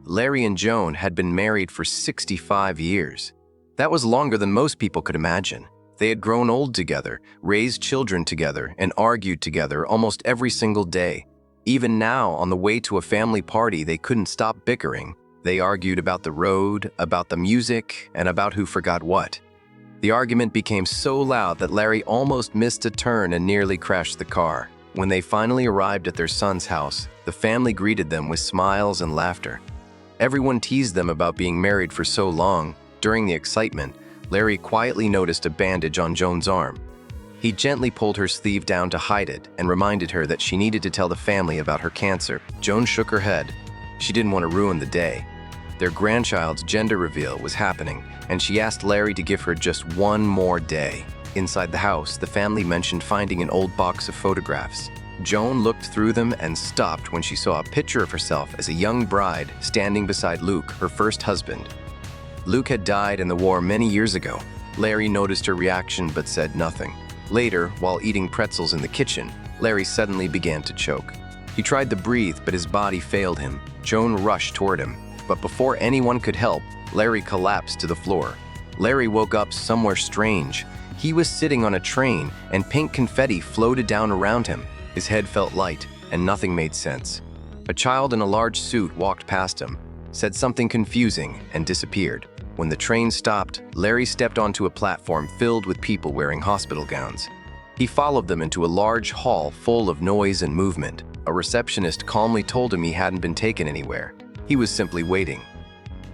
Larry and Joan had been married for 65 years. That was longer than most people could imagine. They had grown old together, raised children together, and argued together almost every single day. Even now, on the way to a family party, they couldn't stop bickering. They argued about the road, about the music, and about who forgot what. The argument became so loud that Larry almost missed a turn and nearly crashed the car. When they finally arrived at their son's house, the family greeted them with smiles and laughter. Everyone teased them about being married for so long. During the excitement, Larry quietly noticed a bandage on Joan's arm. He gently pulled her sleeve down to hide it and reminded her that she needed to tell the family about her cancer. Joan shook her head. She didn't want to ruin the day. Their grandchild's gender reveal was happening, and she asked Larry to give her just one more day. Inside the house, the family mentioned finding an old box of photographs. Joan looked through them and stopped when she saw a picture of herself as a young bride standing beside Luke, her first husband. Luke had died in the war many years ago. Larry noticed her reaction but said nothing. Later, while eating pretzels in the kitchen, Larry suddenly began to choke. He tried to breathe, but his body failed him. Joan rushed toward him, but before anyone could help, Larry collapsed to the floor. Larry woke up somewhere strange. He was sitting on a train, and pink confetti floated down around him. His head felt light, and nothing made sense. A child in a large suit walked past him, said something confusing, and disappeared. When the train stopped, Larry stepped onto a platform filled with people wearing hospital gowns. He followed them into a large hall full of noise and movement. A receptionist calmly told him he hadn't been taken anywhere. He was simply waiting.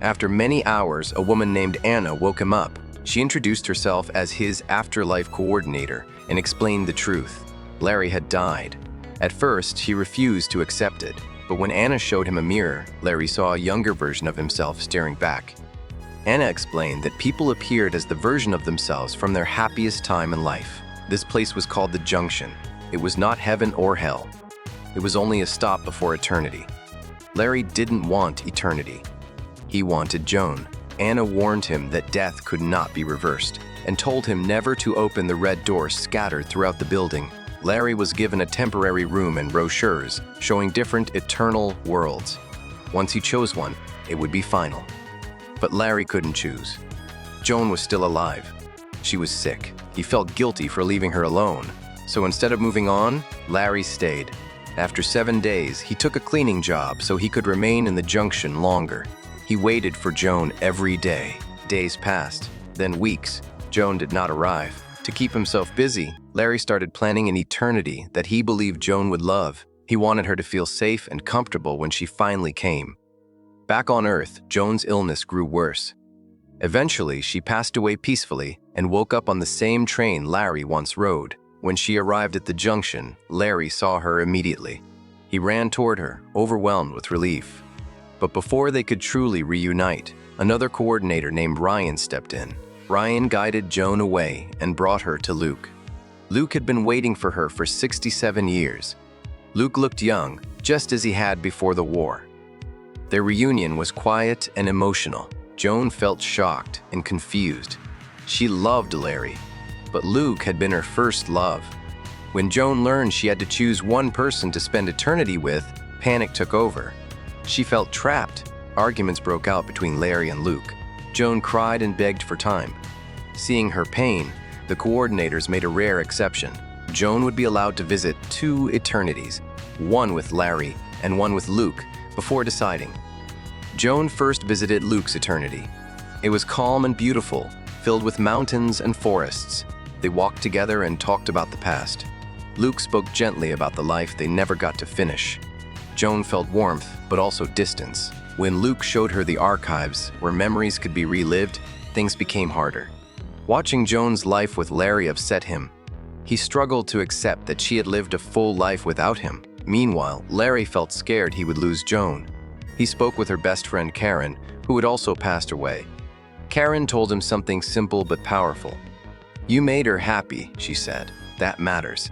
After many hours, a woman named Anna woke him up. She introduced herself as his afterlife coordinator and explained the truth. Larry had died. At first, he refused to accept it, but when Anna showed him a mirror, Larry saw a younger version of himself staring back. Anna explained that people appeared as the version of themselves from their happiest time in life. This place was called the Junction. It was not heaven or hell. It was only a stop before eternity. Larry didn't want eternity. He wanted Joan. Anna warned him that death could not be reversed and told him never to open the red door scattered throughout the building. Larry was given a temporary room and brochures showing different eternal worlds. Once he chose one, it would be final. But Larry couldn't choose. Joan was still alive. She was sick. He felt guilty for leaving her alone. So instead of moving on, Larry stayed. After 7 days, he took a cleaning job so he could remain in the Junction longer. He waited for Joan every day. Days passed, then weeks. Joan did not arrive. To keep himself busy, Larry started planning an eternity that he believed Joan would love. He wanted her to feel safe and comfortable when she finally came. Back on Earth, Joan's illness grew worse. Eventually, she passed away peacefully and woke up on the same train Larry once rode. When she arrived at the Junction, Larry saw her immediately. He ran toward her, overwhelmed with relief. But before they could truly reunite, another coordinator named Ryan stepped in. Ryan guided Joan away and brought her to Luke. Luke had been waiting for her for 67 years. Luke looked young, just as he had before the war. Their reunion was quiet and emotional. Joan felt shocked and confused. She loved Larry, but Luke had been her first love. When Joan learned she had to choose one person to spend eternity with, panic took over. She felt trapped. Arguments broke out between Larry and Luke. Joan cried and begged for time. Seeing her pain, the coordinators made a rare exception. Joan would be allowed to visit 2 eternities, one with Larry and one with Luke, before deciding. Joan first visited Luke's eternity. It was calm and beautiful, filled with mountains and forests. They walked together and talked about the past. Luke spoke gently about the life they never got to finish. Joan felt warmth, but also distance. When Luke showed her the archives, where memories could be relived, things became harder. Watching Joan's life with Larry upset him. He struggled to accept that she had lived a full life without him. Meanwhile, Larry felt scared he would lose Joan. He spoke with her best friend Karen, who had also passed away. Karen told him something simple but powerful. "You made her happy," she said. "That matters."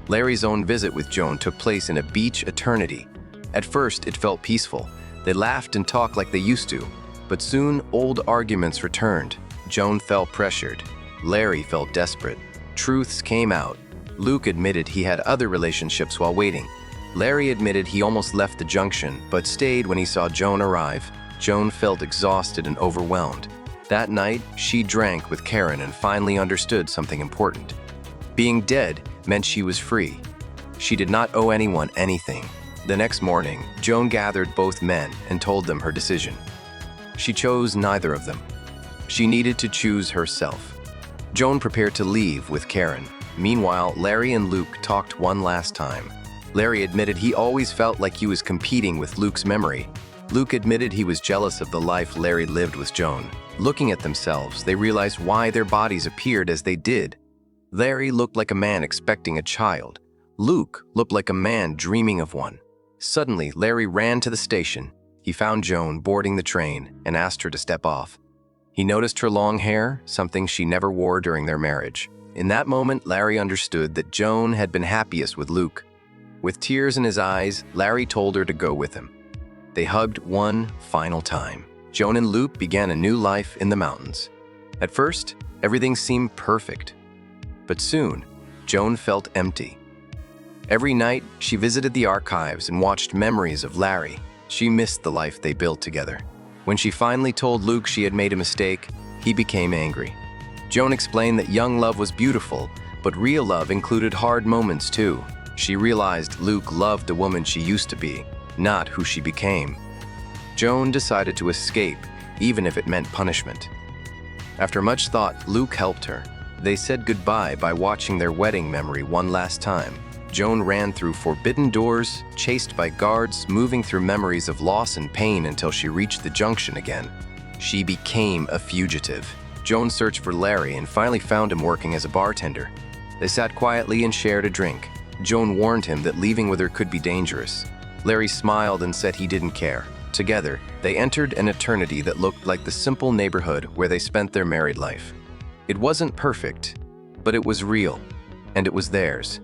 Larry's own visit with Joan took place in a beach eternity. At first, it felt peaceful. They laughed and talked like they used to, but soon old arguments returned. Joan felt pressured. Larry felt desperate. Truths came out. Luke admitted he had other relationships while waiting. Larry admitted he almost left the junction, but stayed when he saw Joan arrive. Joan felt exhausted and overwhelmed. That night, she drank with Karen and finally understood something important. Being dead meant she was free. She did not owe anyone anything. The next morning, Joan gathered both men and told them her decision. She chose neither of them. She needed to choose herself. Joan prepared to leave with Karen. Meanwhile, Larry and Luke talked one last time. Larry admitted he always felt like he was competing with Luke's memory. Luke admitted he was jealous of the life Larry lived with Joan. Looking at themselves, they realized why their bodies appeared as they did. Larry looked like a man expecting a child. Luke looked like a man dreaming of one. Suddenly, Larry ran to the station. He found Joan boarding the train and asked her to step off. He noticed her long hair, something she never wore during their marriage. In that moment, Larry understood that Joan had been happiest with Luke. With tears in his eyes, Larry told her to go with him. They hugged one final time. Joan and Luke began a new life in the mountains. At first, everything seemed perfect. But soon, Joan felt empty. Every night, she visited the archives and watched memories of Larry. She missed the life they built together. When she finally told Luke she had made a mistake, he became angry. Joan explained that young love was beautiful, but real love included hard moments too. She realized Luke loved the woman she used to be, not who she became. Joan decided to escape, even if it meant punishment. After much thought, Luke helped her. They said goodbye by watching their wedding memory one last time. Joan ran through forbidden doors, chased by guards, moving through memories of loss and pain until she reached the junction again. She became a fugitive. Joan searched for Larry and finally found him working as a bartender. They sat quietly and shared a drink. Joan warned him that leaving with her could be dangerous. Larry smiled and said he didn't care. Together, they entered an eternity that looked like the simple neighborhood where they spent their married life. It wasn't perfect, but it was real, and it was theirs.